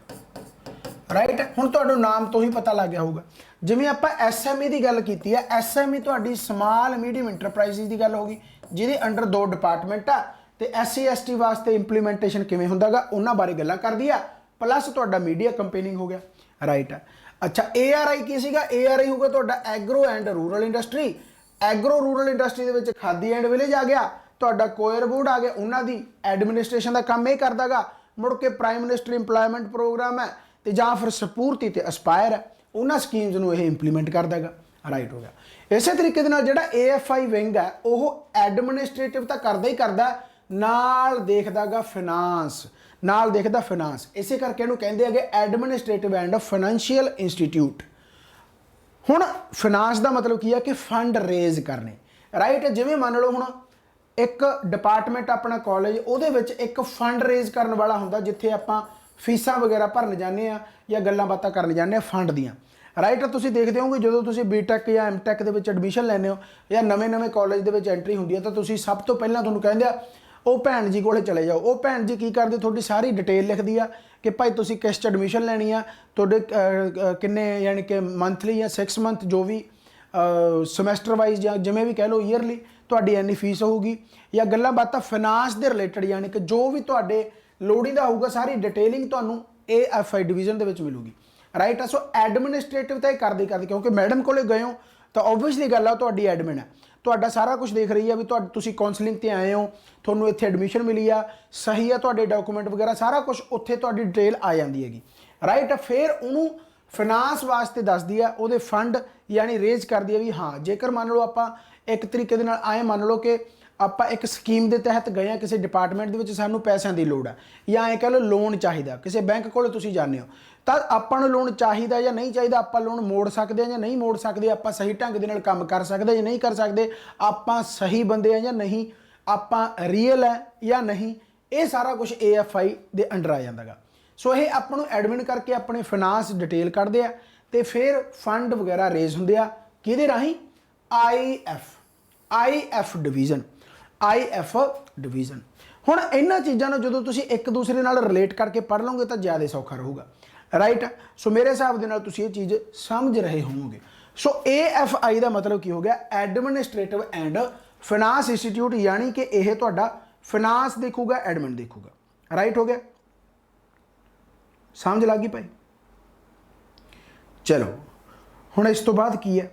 right. ਹੁਣ ਤੁਹਾਨੂੰ ਨਾਮ ਤੋਂ ਹੀ ਪਤਾ ਲੱਗ ਗਿਆ ਹੋਊਗਾ। ਜਿਵੇਂ ਆਪਾਂ SME ਦੀ ਗੱਲ ਕੀਤੀ ਹੈ, SME ਤੁਹਾਡੀ ਸਮਾਲ ਮੀਡੀਅਮ ਇੰਟਰਪ੍ਰਾਈਜ਼ਸ ਦੀ ਗੱਲ ਹੋ ਗਈ, ਜਿਹਦੇ ਅੰਡਰ 2 ਡਿਪਾਰਟਮੈਂਟ ਆ, ਤੇ SC ST ਵਾਸਤੇ ਇੰਪਲੀਮੈਂਟੇਸ਼ਨ ਕਿਵੇਂ ਹੁੰਦਾਗਾ ਉਹਨਾਂ ਬਾਰੇ ਗੱਲਾਂ ਕਰਦੀ ਆ, ਪਲੱਸ ਤੁਹਾਡਾ ਮੀਡੀਆ ਕੰਪੇਨਿੰਗ ਹੋ ਗਿਆ, ਰਾਈਟ। ਅੱਛਾ, ARI ਕੀ ਸੀਗਾ? ARI ਹੋਊਗਾ ਤੁਹਾਡਾ agro and rural industry. Agro rural industry ਦੇ ਵਿੱਚ ਖਾਦੀ ਐਂਡ ਵਿਲੇਜ ਆ ਗਿਆ, ਤੁਹਾਡਾ ਕੋਇਰ ਬੋਰਡ ਆ ਗਿਆ, ਉਹਨਾਂ ਦੀ ਐਡਮਿਨਿਸਟ੍ਰੇਸ਼ਨ ਦਾ ਕੰਮ ਇਹ ਕਰਦਾਗਾ। ਮੁੜ ਕੇ ਪ੍ਰਾਈਮ ਮਿਨਿਸਟਰ ਇੰਪਲੋਇਮੈਂਟ ਪ੍ਰੋਗਰਾਮ ਹੈ, ਤੇ ਜਾਂ ਫਿਰ ਸਪੂਰਤੀ ਤੇ ਅਸਪਾਇਰ ਹੈ, ਉਹਨਾਂ ਸਕੀਮਸ ਨੂੰ ਇਹ ਇੰਪਲੀਮੈਂਟ ਕਰਦਾਗਾ, ਰਾਈਟ ਹੋ ਗਿਆ। ਇਸੇ ਤਰੀਕੇ ਦੇ ਨਾਲ ਜਿਹੜਾ AFI ਵਿੰਗ ਹੈ ਉਹ ਐਡਮਿਨਿਸਟ੍ਰੇਟਿਵ ਤਾਂ ਕਰਦਾ ਹੀ ਕਰਦਾ, ਨਾਲ ਦੇਖਦਾਗਾ ਫਾਈਨਾਂਸ, ਇਸੇ ਕਰਕੇ ਇਹਨੂੰ ਕਹਿੰਦੇ ਹੈਗੇ ਐਡਮਿਨਿਸਟ੍ਰੇਟਿਵ ਐਂਡ ਫਾਈਨੈਂਸ਼ੀਅਲ ਇੰਸਟੀਟਿਊਟ। ਹੁਣ ਫਾਈਨਾਂਸ ਦਾ ਮਤਲਬ ਕੀ ਹੈ ਕਿ ਫੰਡ ਰੇਜ਼ ਕਰਨੇ, ਰਾਈਟ। ਜਿਵੇਂ ਮੰਨ ਲਓ ਹੁਣ ਇੱਕ ਡਿਪਾਰਟਮੈਂਟ ਆਪਣਾ ਕਾਲਜ, ਉਹਦੇ ਵਿੱਚ ਇੱਕ ਫੰਡ ਰੇਜ਼ ਕਰਨ ਵਾਲਾ ਹੁੰਦਾ, ਜਿੱਥੇ ਆਪਾਂ ਫੀਸਾਂ ਵਗੈਰਾ ਭਰਨ ਜਾਂਦੇ ਆ ਜਾਂ ਗੱਲਾਂ ਬਾਤਾਂ ਕਰਨ ਜਾਂਦੇ ਆ ਫੰਡ ਦੀਆਂ, ਰਾਈਟ। ਤੁਸੀਂ ਦੇਖਦੇ ਹੋਗੇ ਜਦੋਂ ਤੁਸੀਂ BTech ਜਾਂ MTech ਦੇ ਵਿੱਚ ਐਡਮਿਸ਼ਨ ਲੈਂਦੇ ਹੋ ਜਾਂ ਨਵੇਂ ਕਾਲਜ ਦੇ ਵਿੱਚ ਐਂਟਰੀ ਹੁੰਦੀ ਹੈ, ਤਾਂ ਤੁਸੀਂ ਸਭ ਤੋਂ ਪਹਿਲਾਂ ਤੁਹਾਨੂੰ ਕਹਿੰਦੇ ਆ ਉਹ ਭੈਣ ਜੀ ਕੋਲੇ ਚਲੇ ਜਾਓ। ਉਹ ਭੈਣ ਜੀ ਕੀ ਕਰਦੇ? ਤੁਹਾਡੀ ਸਾਰੀ ਡਿਟੇਲ ਲਿਖਦੀ ਆ ਕਿ ਭਾਈ ਤੁਸੀਂ ਕਿਸ 'ਚ ਐਡਮਿਸ਼ਨ ਲੈਣੀ ਆ, ਤੁਹਾਡੇ ਕਿੰਨੇ ਯਾਨੀ ਕਿ ਮੰਥਲੀ ਜਾਂ 6 ਮੰਥ ਜੋ ਵੀ ਸਮੈਸਟਰ ਵਾਈਜ਼ ਜਾਂ ਜਿਵੇਂ ਵੀ ਕਹਿ ਲਓ ਈਅਰਲੀ ਤੁਹਾਡੀ ਇੰਨੀ ਫੀਸ ਹੋਊਗੀ, ਜਾਂ ਗੱਲਾਂ ਬਾਤਾਂ ਫਾਈਨਾਂਸ ਦੇ ਰਿਲੇਟਡ ਯਾਨੀ ਕਿ ਜੋ ਵੀ ਤੁਹਾਡੇ ਲੋੜੀਂਦਾ ਹੋਊਗਾ ਸਾਰੀ ਡਿਟੇਲਿੰਗ ਤੁਹਾਨੂੰ AFI ਡਿਵੀਜ਼ਨ ਦੇ ਵਿੱਚ ਮਿਲੂਗੀ, ਰਾਈਟ। ਸੋ ਐਡਮਿਨਿਸਟ੍ਰੇਟਿਵ ਤਾਂ ਇਹ ਕਰਦੇ ਕਿਉਂਕਿ ਮੈਡਮ ਕੋਲੇ ਗਏ ਹੋ ਤਾਂ ਓਬਵੀਅਸਲੀ ਗੱਲ ਆ ਤੁਹਾਡੀ ਐਡਮਿਨ ਹੈ, ਤੁਹਾਡਾ ਸਾਰਾ ਕੁਝ ਦੇਖ ਰਹੀ ਆ ਵੀ ਤੁਸੀਂ ਕਾਉਂਸਲਿੰਗ ਤੇ ਆਏ ਹੋ, ਤੁਹਾਨੂੰ ਇੱਥੇ ਐਡਮਿਸ਼ਨ ਮਿਲੀ ਆ, ਸਹੀ ਆ ਤੁਹਾਡੇ ਡਾਕੂਮੈਂਟ ਵਗੈਰਾ ਸਾਰਾ ਕੁਝ ਉੱਥੇ ਤੁਹਾਡੀ ਡਿਟੇਲ ਆ ਜਾਂਦੀ ਹੈਗੀ, ਰਾਈਟ। ਫਿਰ ਉਹਨੂੰ ਫਾਈਨਾਂਸ ਵਾਸਤੇ ਦੱਸਦੀ ਆ, ਉਹਦੇ ਫੰਡ ਯਾਨੀ ਰੇਜ਼ ਕਰਦੀ ਆ ਵੀ ਹਾਂ ਜੇਕਰ ਮੰਨ ਲਓ ਆਪਾਂ ਇੱਕ ਤਰੀਕੇ ਦੇ ਨਾਲ ਆਏ ਮੰਨ ਲਓ ਕਿ ਆਪਾਂ ਇੱਕ ਸਕੀਮ ਦੇ ਤਹਿਤ ਗਏ ਆ ਕਿਸੇ ਡਿਪਾਰਟਮੈਂਟ ਦੇ ਵਿੱਚ, ਸਾਨੂੰ ਪੈਸਿਆਂ ਦੀ ਲੋੜ ਆ ਜਾਂ ਐਂ ਕਹਿ ਲਓ ਲੋਨ ਚਾਹੀਦਾ, ਕਿਸੇ ਬੈਂਕ ਕੋਲ ਤੁਸੀਂ ਜਾਂਦੇ ਹੋ ਤਾਂ ਆਪਾਂ ਨੂੰ ਲੋਨ ਚਾਹੀਦਾ ਜਾਂ ਨਹੀਂ ਚਾਹੀਦਾ, ਆਪਾਂ ਲੋਨ ਮੋੜ ਸਕਦੇ ਆ ਜਾਂ ਨਹੀਂ ਮੋੜ ਸਕਦੇ, ਆਪਾਂ ਸਹੀ ਢੰਗ ਦੇ ਨਾਲ ਕੰਮ ਕਰ ਸਕਦੇ ਜਾਂ ਨਹੀਂ ਕਰ ਸਕਦੇ, ਆਪਾਂ ਸਹੀ ਬੰਦੇ ਆ ਜਾਂ ਨਹੀਂ, ਆਪਾਂ ਰੀਅਲ ਹੈ ਜਾਂ ਨਹੀਂ, ਇਹ ਸਾਰਾ ਕੁਝ AFI ਦੇ ਅੰਡਰ ਆ ਜਾਂਦਾਗਾ। ਸੋ ਇਹ ਆਪਾਂ ਨੂੰ ਐਡਮਿਨ ਕਰਕੇ ਆਪਣੇ ਫਾਈਨਾਂਸ ਡਿਟੇਲ ਕੱਢਦੇ ਆ ਤੇ ਫਿਰ ਫੰਡ ਵਗੈਰਾ ਰੇਜ਼ ਹੁੰਦੇ ਆ ਕਿਹਦੇ ਰਾਹੀਂ? IF division. ਹੁਣ ਇਹਨਾਂ ਚੀਜ਼ਾਂ ਨੂੰ ਜਦੋਂ ਤੁਸੀਂ ਇੱਕ ਦੂਸਰੇ ਨਾਲ ਰਿਲੇਟ ਕਰਕੇ ਪੜ੍ਹ ਲਓਗੇ ਤਾਂ ਜ਼ਿਆਦਾ ਸੌਖਾ ਰਹੂਗਾ, ਰਾਈਟ। ਸੋ ਮੇਰੇ ਹਿਸਾਬ ਦੇ ਨਾਲ ਤੁਸੀਂ ਇਹ ਚੀਜ਼ ਸਮਝ ਰਹੇ ਹੋਵੋਗੇ। ਸੋ AFI ਦਾ ਮਤਲਬ ਕੀ ਹੋ ਗਿਆ? ਐਡਮਿਨਿਸਟ੍ਰੇਟਿਵ ਐਂਡ ਫਾਈਨਾਂਸ ਇੰਸਟੀਟਿਊਟ, ਯਾਨੀ ਕਿ ਇਹ ਤੁਹਾਡਾ ਫਾਈਨਾਂਸ ਦੇਖੂਗਾ, ਐਡਮਿਨ ਦੇਖੂਗਾ, ਰਾਈਟ ਹੋ ਗਿਆ। ਸਮਝ ਲੱਗ ਗਈ ਭਾਈ? ਚਲੋ ਹੁਣ ਇਸ ਤੋਂ ਬਾਅਦ ਕੀ ਹੈ?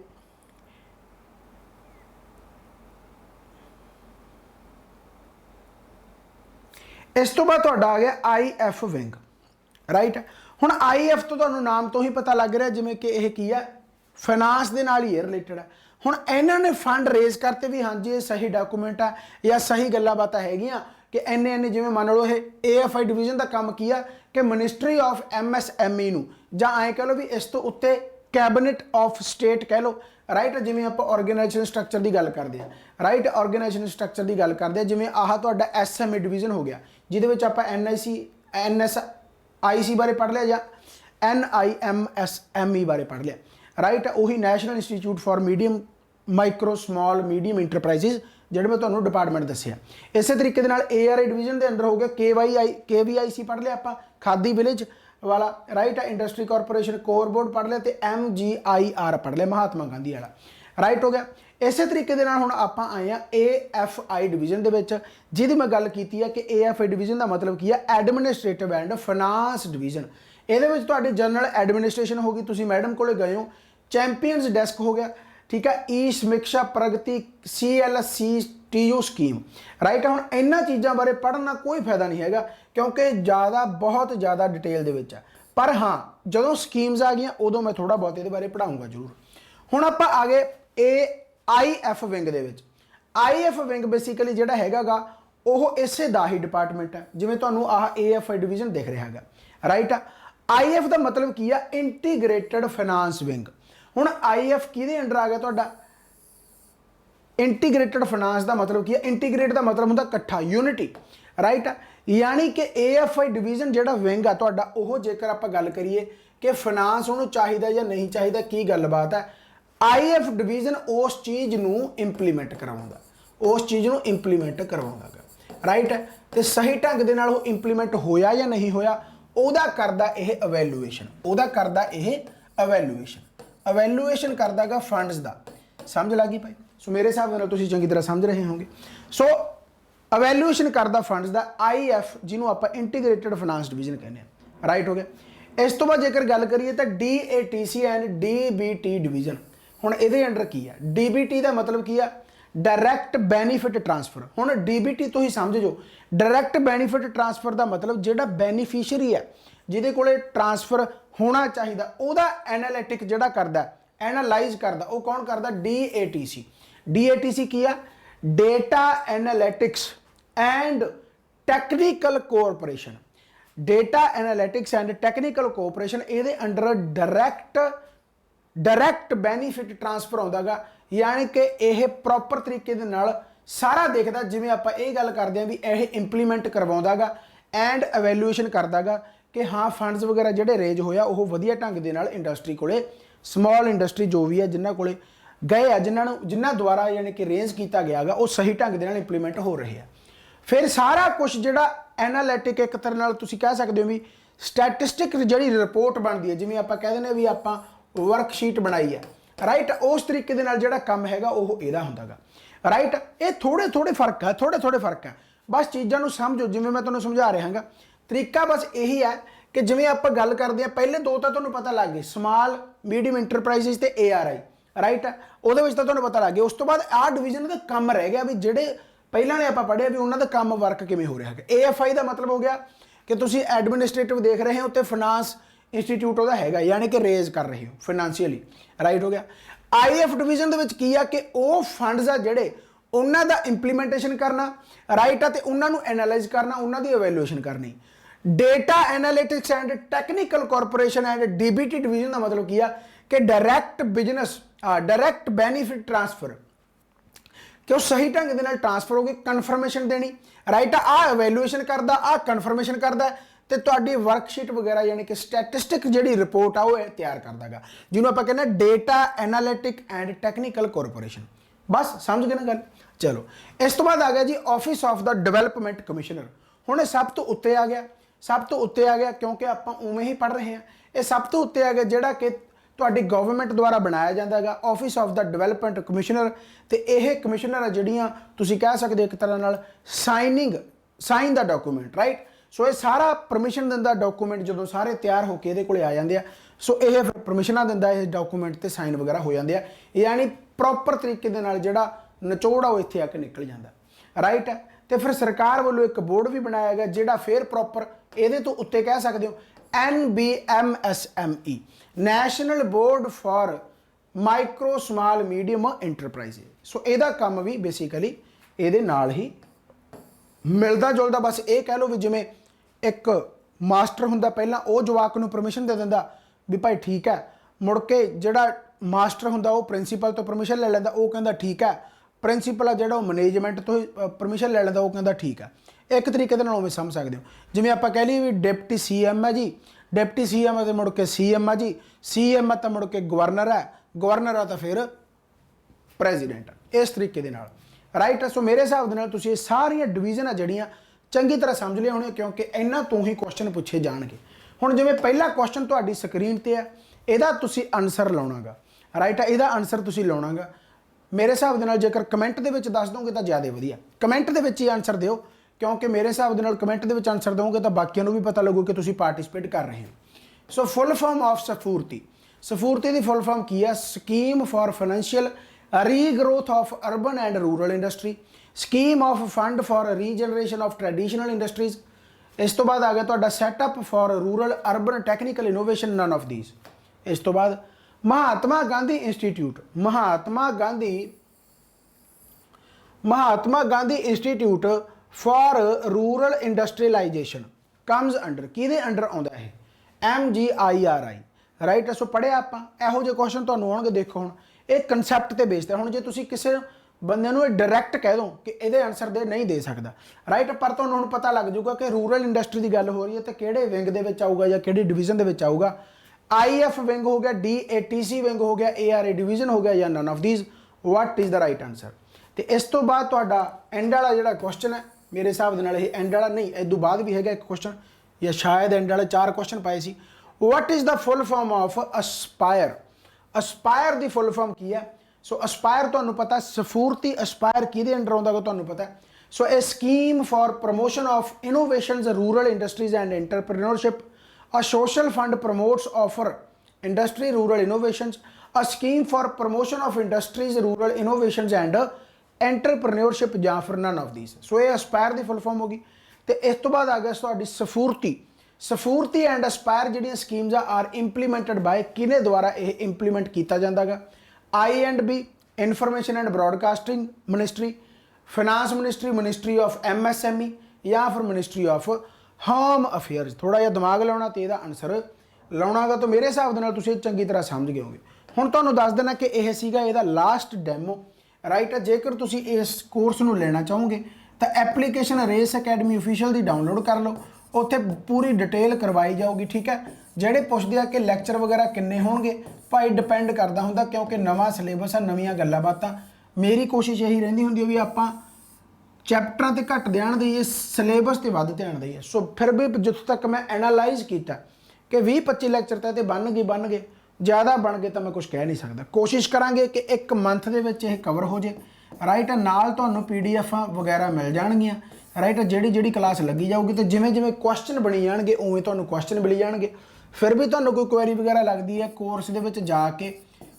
ਇਸ ਤੋਂ ਬਾਅਦ ਤੁਹਾਡਾ ਆ ਗਿਆ IF ਵਿੰਗ, ਰਾਈਟ। ਹੁਣ IF ਤੋਂ ਤੁਹਾਨੂੰ ਨਾਮ ਤੋਂ ਹੀ ਪਤਾ ਲੱਗ ਰਿਹਾ ਜਿਵੇਂ ਕਿ ਇਹ ਕੀ ਹੈ? ਫਾਈਨਾਂਸ ਦੇ ਨਾਲ ਹੀ ਰਿਲੇਟਡ ਹੈ। ਹੁਣ ਇਹਨਾਂ ਨੇ ਫੰਡ ਰੇਜ਼ ਕਰਤੇ ਵੀ ਹਾਂਜੀ ਇਹ ਸਹੀ ਡਾਕੂਮੈਂਟ ਆ ਜਾਂ ਸਹੀ ਗੱਲਾਂ ਬਾਤਾਂ ਹੈਗੀਆਂ ਕਿ ਇੰਨੇ ਜਿਵੇਂ ਮੰਨ ਲਓ ਇਹ AFI ਡਿਵੀਜ਼ਨ ਦਾ ਕੰਮ ਕੀ ਆ ਕਿ ਮਿਨਿਸਟਰੀ ਆਫ MSME ਨੂੰ ਜਾਂ ਐਂ ਕਹਿ ਲਓ ਵੀ ਇਸ ਤੋਂ ਉੱਤੇ ਕੈਬਨਿਟ ਆਫ ਸਟੇਟ ਕਹਿ ਲਓ, ਰਾਈਟ। ਜਿਵੇਂ ਆਪਾਂ ਆਰਗੇਨਾਈਜੇਸ਼ਨ ਸਟਰਕਚਰ ਦੀ ਗੱਲ ਕਰਦੇ ਹਾਂ, ਰਾਈਟ, ਆਰਗੇਨਾਈਜੇਸ਼ਨ ਸਟਰਕਚਰ ਦੀ ਗੱਲ ਕਰਦੇ ਹਾਂ, ਜਿਵੇਂ ਆਹ ਤੁਹਾਡਾ SME ਡਿਵੀਜ਼ਨ ਹੋ ਗਿਆ ਜਿਹਦੇ ਵਿੱਚ ਆਪਾਂ NSIC ਬਾਰੇ ਪੜ੍ਹ ਲਿਆ ਜਾਂ NIMSME ਬਾਰੇ ਪੜ੍ਹ ਲਿਆ, ਰਾਈਟ। ਉਹੀ national institute for medium micro small medium enterprises ਜਿਹੜੇ ਮੈਂ ਤੁਹਾਨੂੰ ਡਿਪਾਰਟਮੈਂਟ ਦੱਸਿਆ। ਇਸੇ ਤਰੀਕੇ ਦੇ ਨਾਲ ARI ਡਿਵੀਜ਼ਨ ਦੇ ਅੰਡਰ ਹੋ ਗਿਆ KVIC ਪੜ੍ਹ ਲਿਆ ਆਪਾਂ, ਖਾਦੀ ਵਿਲੇਜ ਵਾਲਾ, ਰਾਈਟ। ਇੰਡਸਟਰੀ ਕਾਰਪੋਰੇਸ਼ਨ ਕੋਰ ਬੋਰਡ ਪੜ੍ਹ ਲਿਆ ਤੇ MGIR ਪੜ੍ਹ ਲਿਆ, ਮਹਾਤਮਾ ਗਾਂਧੀ ਵਾਲਾ, ਰਾਈਟ ਹੋ ਗਿਆ। ਇਸੇ ਤਰੀਕੇ ਦੇ ਨਾਲ ਹੁਣ ਆਪਾਂ ਆਏ ਆ AFI ਡਿਵੀਜ਼ਨ ਦੇ ਵਿੱਚ, ਜਿਹਦੀ ਮੈਂ ਗੱਲ ਕੀਤੀ ਹੈ ਕਿ AFI ਡਿਵੀਜ਼ਨ ਦਾ ਮਤਲਬ ਕੀ ਹੈ? Administrative and finance division. ਇਹਦੇ ਵਿੱਚ ਤੁਹਾਡੀ ਜਨਰਲ ਐਡਮਿਨਿਸਟ੍ਰੇਸ਼ਨ ਹੋ ਗਈ, ਤੁਸੀਂ ਮੈਡਮ ਕੋਲੇ ਗਏ ਹੋ, ਚੈਂਪੀਅਨਸ ਡੈਸਕ ਹੋ ਗਿਆ, ਠੀਕ ਹੈ, ਸਮੀਖਿਆ ਪ੍ਰਗਤੀ CLCTU ਸਕੀਮ, ਰਾਈਟ। ਹੁਣ ਇਹਨਾਂ ਚੀਜ਼ਾਂ ਬਾਰੇ ਪੜ੍ਹਨ ਦਾ ਕੋਈ ਫਾਇਦਾ ਨਹੀਂ ਹੈਗਾ ਕਿਉਂਕਿ ਬਹੁਤ ਜ਼ਿਆਦਾ ਡਿਟੇਲ ਦੇ ਵਿੱਚ ਹੈ, ਪਰ ਹਾਂ ਜਦੋਂ ਸਕੀਮਸ ਆ ਗਈਆਂ ਉਦੋਂ ਮੈਂ ਥੋੜਾ ਬਹੁਤ ਇਹਦੇ ਬਾਰੇ ਪੜ੍ਹਾਊਂਗਾ ਜ਼ਰੂਰ। ਹੁਣ ਆਪਾਂ ਆ ਗਏ IF ਵਿੰਗ ਦੇ ਵਿੱਚ। IF ਵਿੰਗ ਬੇਸਿਕਲੀ ਜਿਹੜਾ ਹੈਗਾਗਾ ਉਹ ਇਸੇ ਦਾ ਹੀ ਡਿਪਾਰਟਮੈਂਟ ਹੈ, ਜਿਵੇਂ ਤੁਹਾਨੂੰ ਆਹ AFI ਡਿਵੀਜ਼ਨ ਦਿਖ ਰਿਹਾ ਹੈਗਾ, ਰਾਈਟ। IF ਦਾ ਮਤਲਬ ਕੀ ਆ? Integrated finance wing. ਹੁਣ IF ਕਿਹਦੇ ਅੰਡਰ ਆ ਗਿਆ ਤੁਹਾਡਾ? ਇੰਟੀਗ੍ਰੇਟਡ ਫਾਈਨਾਂਸ ਦਾ ਮਤਲਬ ਕੀ ਹੈ? ਇੰਟੀਗ੍ਰੇਟ ਦਾ ਮਤਲਬ ਹੁੰਦਾ ਇਕੱਠਾ, ਯੂਨਿਟੀ, राइट। यानी कि AFI डिवीजन जिहड़ा विंग आ तुहाडा ओह जेकर आपां गल करिए कि फाइनांस उहनूं चाहीदा या नहीं चाहीदा की गलबात है, IF डिवीजन उस चीज़ नूं इंप्लीमेंट करवाउंदा, उस चीज़ नूं इंप्लीमेंट करवाउंदा गा। राइट। तो सही ढंग दे नाल ओह इंप्लीमेंट होया या नहीं होया ओहदा करदा इह एवैल्यूएशन, ओहदा करदा इह एवैल्यूएशन करदा गा फंड्स दा। समझ लगी भाई? सो मेरे हिसाब नाल तुसीं चंगी तरह समझ रहे होंगे। सो एवैल्यूएशन करदा फंड्स दा IF जिन्हों आपां इंटीग्रेटेड फाइनांस डिवीजन कहने हैं। राइट हो गया। इस तो बाद जेकर गल करिए तो DATC एंड DBT डिवीजन हुण इहदे अंडर की है। DBT का मतलब की है डायरैक्ट बेनीफिट ट्रांसफर। हुण DBT तो ही समझ जो डायरैक्ट बेनीफिट ट्रांसफर का मतलब जिहड़ा बेनीफिशियरी है जिहदे कोले ट्रांसफर होना चाहिए उहदा एनालिटिक जिहड़ा करदा एनालाइज करदा वो कौन करदा DATC की है data analytics and technical cooperation. Data analytics and technical cooperation इहदे अंडर डायरैक्ट बेनीफिट ट्रांसफर आउंदा गा। यानी कि यह प्रॉपर तरीके दे नाल सारा देखदा जिवें आपां इह गल करदे हां भी यह इंप्लीमेंट करवाउंदा गा एंड एवैल्यूएशन करदा गा कि हाँ फंड्स वगैरह जिहड़े रेज होया वो वधिया ढंग दे नाल इंडस्ट्री कोले स्मॉल इंडस्ट्री जो भी है जिन्हां कोले गए आ जिन्हां द्वारा यानी कि रेज किया गया गा वो सही ढंग दे नाल इंप्लीमेंट हो रहे हैं। फिर सारा कुछ जिहड़ा एनालिटिक एक तरह नाल तुसीं कह सकते हो भी स्टैटिस्टिक जिहड़ी रिपोर्ट बनती है जिवें आपां कह दिंदे भी आपां वर्कशीट बनाई है। राइट। उस तरीके दे नाल जिहड़ा काम हैगा वो इहदा हुंदा गा। राइट। ये थोड़े थोड़े फर्क है, थोड़े फर्क है। बस चीज़ों को समझो जिवें मैं तुहानूं समझा रहा हाँ। तरीका बस यही है कि जिवें आपां गल करदे हां पहले दो तो तुहानूं पता लग गए स्मॉल मीडियम इंटरप्राइजेस ते ARI। राइट। उहदे विच तां तुहानूं पता लग गया। उस तो बाद आ डिवीजन का काम रह गया भी जिहड़े पहलां ने आपां पढ़िया भी उन्हां दा काम वर्क किवें हो रहा है। AFI का मतलब हो गया कि तुसीं एडमिनिस्ट्रेटिव देख रहे हो तो फाइनांस इंस्टीट्यूट वह है यानी कि रेज कर रहे हो फाइनैंशियली। राइट हो गया। IF डिवीजन के की है कि वह फंड्स आ जिहड़े उन्हां दा इंप्लीमेंटेशन करना। राइट है। तो उन्होंने एनालाइज करना, उन्होंने एवैल्यूएशन करनी। Data analytics and technical corporation and DBT division का मतलब की है कि डायरैक्ट बेनीफिट ट्रांसफर कि वो सही ढंग दे नाल ट्रांसफर हो गई, कन्फर्मेशन देनी। राइट। आ एवैल्यूएशन करदा, आ कन्फर्मेशन करदा ते तुहाडी वर्कशीट वगैरह यानी कि स्टैटिस्टिक जिहड़ी रिपोर्ट आ वो तैयार करदा गा जिन्हों आपां कहने data analytic and technical corporation. बस समझ गए ना गल। चलो इस तो बाद आ गया जी office of the development commissioner. हुण सब तो उत्ते आ गया, सब तो उत्ते आ गया क्योंकि आपां उवें ही पढ़ रहे हैं। ये सब तो उत्ते आ गया जिहड़ा कि तुहाडी गवर्नमेंट द्वारा बनाया जाता है office of the development commissioner. तो यह कमिश्नर आ जिहड़ियां तुसीं कह सकते एक तरह नाल साइन द डॉकूमेंट। राइट। सो ये सारा परमिशन दिंदा डॉकूमेंट जो सारे तैयार होकर ये कोले आ जाते हैं। सो ये फिर परमिशना दिंदा इस डॉकूमेंट ते साइन वगैरह हो जाते हैं। यानी प्रॉपर तरीके दे नाल जिहड़ा निचोड़ आ वो इत्थे आके निकल जाता। राइट है। तो फिर सरकार वालों एक बोर्ड भी बनाया गया जिहड़ा फिर प्रॉपर ये तो उत्ते कह सकते हो NBMSME national board for micro small medium enterprises. So यदा काम भी बेसिकली ये नाल ही मिलता जुलता। बस ये कह लो भी जिमें एक मास्टर हुंदा पहला वो जवाक नूं परमिशन दे दिंदा भी भाई ठीक है, मुड़ के जिहड़ा मास्टर हुंदा वो प्रिंसीपल तो परमिशन ले लैंदा, वो कहंदा ठीक है, प्रिंसीपल आ जिहड़ा मैनेजमेंट तो परमिशन ले लैंदा, वो कहंदा ठीक है। एक तरीके दे नाल उवें समझ सकदे हो जिवें आपां कह लईए भी डिप्टी CM है जी, डिप्टी CM है तो मुड़ के CM है जी, CM है तो मुड़ के गवर्नर है, गवर्नर है तो फिर प्रेजिडेंट। इस तरीके दे नाल। राइट है। सो मेरे हिसाब दे नाल तुसीं ये सारियां डिवीजन आ जिहड़ियां चंगी तरह समझ लिया होने क्योंकि इन्हां तो ही क्वेश्चन पूछे जाएंगे। हुण जिवें पहला क्वेश्चन तुहाडी स्क्रीन ते है इहदा तुसीं आंसर लाउणा गा। राइट है। इहदा आंसर तुसीं लाउणा गा। मेरे हिसाब दे नाल जेकर कमेंट दे विच दस दोगे तो ज़्यादा वधिया। कमेंट दे विच ही आंसर दिओ क्योंकि मेरे हिसाब दे नाल कमेंट दे विच आंसर दोगे तो बाकियों भी पता लगू कि तुसीं पार्टिसिपेट कर रहे हो। So full form of SFURTI. SFURTI की फुल फॉर्म की है scheme for financial regrowth of urban and rural industry, scheme of fund for regeneration of traditional industries. इस तो बाद आ गया तुहाडा setup for rural urban technical innovation none of these. इस तो बाद Mahatma Gandhi institute, Mahatma Gandhi institute for rural industrialisation comes under किहदे अंडर आउंदा है MGIRI। राइट। सो पढ़िया आपां इहो ਜਿਹੇ क्वेश्चन तुहानूं आउणगे। देखो हुण ਇਹ ਕਨਸੈਪਟ ਤੇ ਬੇਸਡ ਹੈ। ਹੁਣ ਜੇ ਤੁਸੀਂ ਕਿਸੇ ਬੰਦਿਆਂ ਨੂੰ ਇਹ ਡਾਇਰੈਕਟ ਕਹਿ ਦੋ ਕਿ ਇਹਦੇ ਆਨਸਰ ਦੇ ਨਹੀਂ ਦੇ ਸਕਦਾ, ਰਾਈਟ। ਪਰ ਤੁਹਾਨੂੰ ਹੁਣ ਪਤਾ ਲੱਗ ਜਾਊਗਾ ਕਿ ਰੂਰਲ ਇੰਡਸਟਰੀ ਦੀ ਗੱਲ ਹੋ ਰਹੀ ਹੈ ਤੇ ਕਿਹੜੇ ਵਿੰਗ ਦੇ ਵਿੱਚ ਆਊਗਾ ਜਾਂ ਕਿਹੜੀ ਡਿਵੀਜ਼ਨ ਦੇ ਵਿੱਚ ਆਊਗਾ। IF ਵਿੰਗ ਹੋ ਗਿਆ, DATC ਵਿੰਗ ਹੋ ਗਿਆ, ARA ਡਿਵੀਜ਼ਨ ਹੋ ਗਿਆ ਜਾਂ none of these, what is the right answer. ਤੇ ਇਸ ਤੋਂ ਬਾਅਦ ਤੁਹਾਡਾ ਐਂਡ ਵਾਲਾ ਜਿਹੜਾ ਕੁਐਸਚਨ ਹੈ, ਮੇਰੇ ਹਿਸਾਬ ਦੇ ਨਾਲ ਇਹ ਐਂਡ ਵਾਲਾ ਨਹੀਂ, ਇਸ ਤੋਂ ਬਾਅਦ ਵੀ ਹੈਗਾ ਇੱਕ ਕੁਐਸਚਨ ਜਾਂ ਸ਼ਾਇਦ ਐਂਡ ਵਾਲੇ 4 ਕੁਐਸਚਨ ਪਾਏ ਸੀ। What is the full form of ASPIRE. ASPIRE ਦੀ ਫੁੱਲ ਫਾਰਮ ਕੀ ਹੈ? ਸੋ ਅਸਪਾਇਰ ਤੁਹਾਨੂੰ ਪਤਾ, ਸਫੂਰਤੀ ਅਸਪਾਇਰ ਕਿਹਦੇ ਅੰਡਰ ਆਉਂਦਾ ਗਾ ਤੁਹਾਨੂੰ ਪਤਾ। ਸੋ ਇਹ scheme for promotion of innovations rural industries and entrepreneurship. A social fund promotes offer industry rural innovations. A scheme for promotion of industries rural innovations and entrepreneurship ਜਾਂ ਫਿਰ none of these। ਸੋ ਇਹ ਅਸਪਾਇਰ ਦੀ full farm ਹੋ ਗਈ। ਤੇ ਇਸ ਤੋਂ ਬਾਅਦ ਆ ਗਿਆ ਤੁਹਾਡੀ ਸਫੂਰਤੀ। ਸਫੂਰਤੀ ਐਂਡ ਅਸਪਾਇਰ ਜਿਹੜੀਆਂ ਸਕੀਮਸ ਆਰ ਇੰਪਲੀਮੈਂਟਡ ਬਾਏ, ਕਿਹਨੇ ਦੁਆਰਾ ਇਹ ਇੰਪਲੀਮੈਂਟ ਕੀਤਾ ਜਾਂਦਾ ਗਾ? I&B information and broadcasting ministry, finance ministry, ministry of MSME ਜਾਂ ਫਿਰ ਮਿਨਿਸਟਰੀ ਆਫ ਹੋਮ ਅਫੇਅਰਸ। ਥੋੜਾ ਜਿਹਾ ਦਿਮਾਗ ਲਾਉਣਾ ਤੇ ਇਹਦਾ ਆਨਸਰ ਲਾਉਣਾਗਾ ਤਾਂ ਮੇਰੇ ਹਿਸਾਬ ਦੇ ਨਾਲ ਤੁਸੀਂ ਚੰਗੀ ਤਰ੍ਹਾਂ ਸਮਝ ਗਏ ਹੋਗੇ। ਹੁਣ ਤੁਹਾਨੂੰ ਦੱਸ ਦੇਣਾ ਕਿ ਇਹ ਸੀਗਾ ਇਹਦਾ ਲਾਸਟ ਡੈਮੋ, ਰਾਈਟ। ਜੇਕਰ ਤੁਸੀਂ ਇਸ ਕੋਰਸ ਨੂੰ ਲੈਣਾ ਚਾਹੋਗੇ ਤਾਂ ਐਪਲੀਕੇਸ਼ਨ ਰੇਸ ਅਕੈਡਮੀ ਅਫੀਸ਼ੀਅਲ ਦੀ ਡਾਊਨਲੋਡ ਕਰ ਲਓ, ਉੱਥੇ ਪੂਰੀ ਡਿਟੇਲ ਕਰਵਾਈ ਜਾਊਗੀ, ਠੀਕ ਹੈ। ਜਿਹੜੇ ਪੁੱਛਦੇ ਆ ਕਿ ਲੈਕਚਰ ਵਗੈਰਾ ਕਿੰਨੇ ਹੋਣਗੇ, ਭਾਈ ਡਿਪੈਂਡ ਕਰਦਾ ਹੁੰਦਾ, ਕਿਉਂਕਿ ਨਵਾਂ ਸਿਲੇਬਸ ਆ, ਨਵੀਆਂ ਗੱਲਾਂ ਬਾਤਾਂ। ਮੇਰੀ ਕੋਸ਼ਿਸ਼ ਇਹੀ ਰਹਿੰਦੀ ਹੁੰਦੀ ਹੈ ਵੀ ਆਪਾਂ ਚੈਪਟਰਾਂ ਤੇ ਘੱਟ ਧਿਆਨ ਦਈਏ, ਸਿਲੇਬਸ ਤੇ ਵੱਧ ਧਿਆਨ ਦਈਏ। ਸੋ ਫਿਰ ਵੀ ਜਿੱਥੋਂ ਤੱਕ ਮੈਂ ਐਨਾਲਾਈਜ਼ ਕੀਤਾ ਕਿ 20-25 ਲੈਕਚਰ ਤਾਂ ਇਹਦੇ ਬਣ ਗਏ, ਜ਼ਿਆਦਾ ਬਣ ਗਏ ਤਾਂ ਮੈਂ ਕੁਝ ਕਹਿ ਨਹੀਂ ਸਕਦਾ। ਕੋਸ਼ਿਸ਼ ਕਰਾਂਗੇ ਕਿ 1 ਮੰਥ ਦੇ ਵਿੱਚ ਇਹ ਕਵਰ ਹੋ ਜੇ, ਰਾਈਟ। ਨਾਲ ਤੁਹਾਨੂੰ PDFਾਂ ਵਗੈਰਾ ਮਿਲ ਜਾਣਗੀਆਂ, ਰਾਈਟ। ਜਿਹੜੀ ਕਲਾਸ ਲੱਗੀ ਜਾਊਗੀ ਤੇ ਜਿਵੇਂ ਕੁਐਸਚਨ ਬਣੀ ਜਾਣਗੇ ਉਵੇਂ ਤੁਹਾਨੂੰ ਕੁਐਸਚਨ ਮਿਲੀ ਜਾਣਗੇ। ਫਿਰ ਵੀ ਤੁਹਾਨੂੰ ਕੋਈ ਕੁਐਰੀ ਵਗੈਰਾ ਲੱਗਦੀ ਹੈ, ਕੋਰਸ ਦੇ ਵਿੱਚ ਜਾ ਕੇ,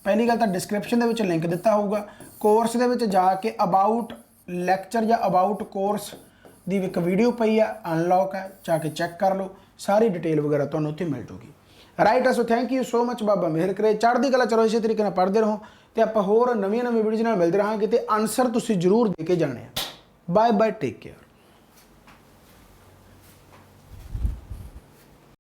ਪਹਿਲੀ ਗੱਲ ਤਾਂ ਡਿਸਕ੍ਰਿਪਸ਼ਨ ਦੇ ਵਿੱਚ ਲਿੰਕ ਦਿੱਤਾ ਹੋਊਗਾ, ਕੋਰਸ ਦੇ ਵਿੱਚ ਜਾ ਕੇ ਅਬਾਊਟ ਲੈਕਚਰ ਜਾਂ ਅਬਾਊਟ ਕੋਰਸ ਦੀ ਇੱਕ ਵੀਡੀਓ ਪਈ ਆ, ਅਨਲੌਕ ਹੈ, ਜਾ ਕੇ ਚੈੱਕ ਕਰ ਲਓ, ਸਾਰੀ ਡਿਟੇਲ ਵਗੈਰਾ ਤੁਹਾਨੂੰ ਉੱਥੇ ਮਿਲ ਜੂਗੀ, right. So thank you so much, ਬਾਬਾ ਮਿਹਰ ਕਰੇ, ਚੜ੍ਹਦੀ ਕਲਾ। ਚਲੋ ਇਸੇ ਤਰੀਕੇ ਨਾਲ ਪੜ੍ਹਦੇ ਰਹੋ ਤੇ ਆਪਾਂ ਹੋਰ ਨਵੀਆਂ ਵੀਡੀਓਜ਼ ਨਾਲ ਮਿਲਦੇ ਰਹਾਂਗੇ ਤੇ ਆਨਸਰ ਤੁਸੀਂ ਜ਼ਰੂਰ ਦੇ ਕੇ ਜਾਣੇ ਆ। Bye bye, take care.